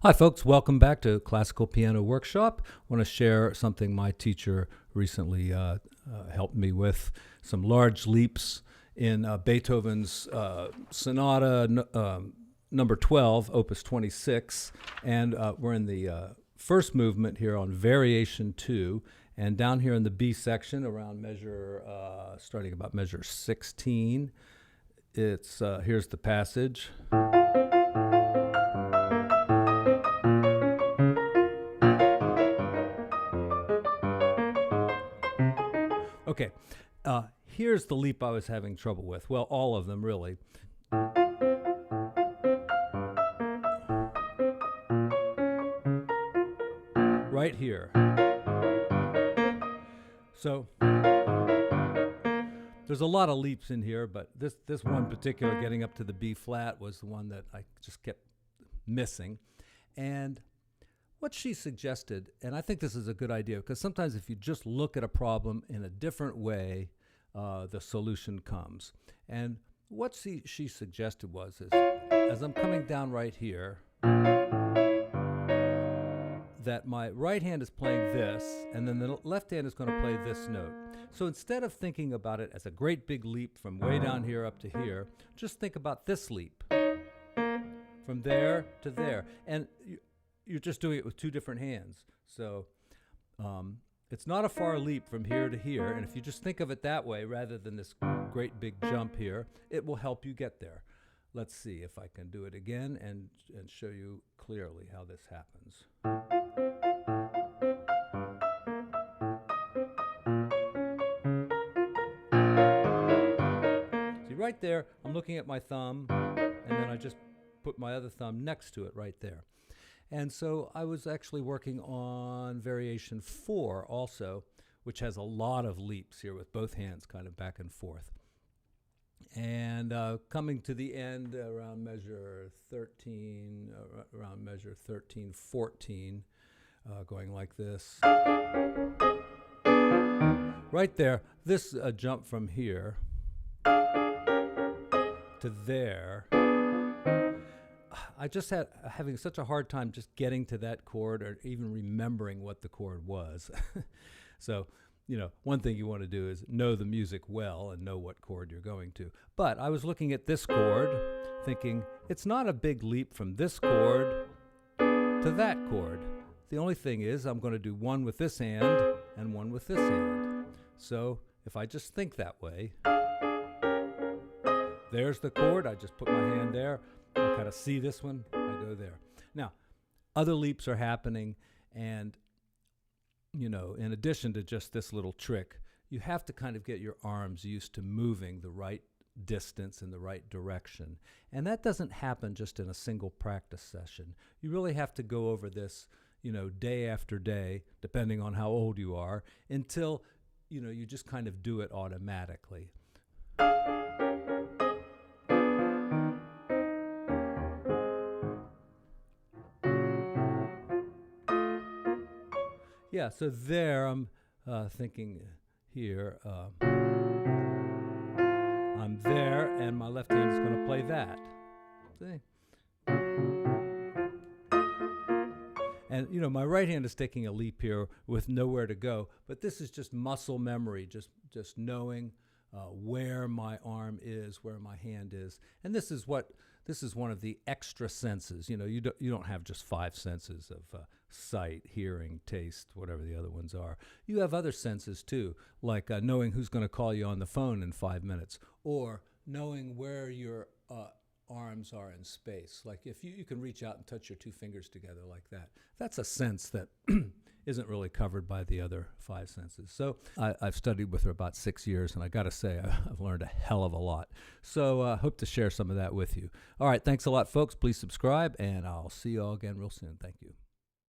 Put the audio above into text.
Hi, folks. Welcome back to Classical Piano Workshop. I want to share something my teacher recently helped me with, some large leaps in Beethoven's Sonata number 12, Opus 26. And we're in the first movement here on Variation 2. And down here in the B section, around measure, starting about measure 16, here's the passage. Okay, here's the leap I was having trouble with. Well, all of them, really. Right here. So there's a lot of leaps in here, but this one particular, getting up to the B flat, was the one that I just kept missing. And what she suggested, and I think this is a good idea, because sometimes if you just look at a problem in a different way, the solution comes. And what she suggested was, as I'm coming down right here, that my right hand is playing this, and then the left hand is going to play this note. So instead of thinking about it as a great big leap from way down here up to here, just think about this leap, from there to there. And you're just doing it with two different hands. So it's not a far leap from here to here. And if you just think of it that way, rather than this great big jump here, it will help you get there. Let's see if I can do it again and show you clearly how this happens. See, right there, I'm looking at my thumb, and then I just put my other thumb next to it right there. And so I was actually working on Variation 4 also, which has a lot of leaps here with both hands kind of back and forth. And coming to the end around measure 13, 14, going like this. Right there, this jump from here to there, I just having such a hard time just getting to that chord or even remembering what the chord was. So, one thing you want to do is know the music well and know what chord you're going to. But I was looking at this chord thinking, it's not a big leap from this chord to that chord. The only thing is I'm going to do one with this hand and one with this hand. So if I just think that way, there's the chord. I just put my hand there. I kind of see this one, I go there. Now, other leaps are happening, and, in addition to just this little trick, you have to kind of get your arms used to moving the right distance in the right direction. And that doesn't happen just in a single practice session. You really have to go over this, day after day, depending on how old you are, until, you just kind of do it automatically. Yeah, so there I'm thinking here, I'm there, and my left hand is going to play that. See? And, my right hand is taking a leap here with nowhere to go, but this is just muscle memory, just knowing where my arm is, where my hand is. And this is one of the extra senses. You don't have just 5 senses of sight, hearing, taste, whatever the other ones are. You have other senses too, like knowing who's going to call you on the phone in 5 minutes, or knowing where your arms are in space. Like if you can reach out and touch your 2 fingers together like that. That's a sense that isn't really covered by the other 5 senses. So I've studied with her about 6 years, and I got to say, I've learned a hell of a lot. So hope to share some of that with you. All right, thanks a lot, folks. Please subscribe, and I'll see you all again real soon. Thank you.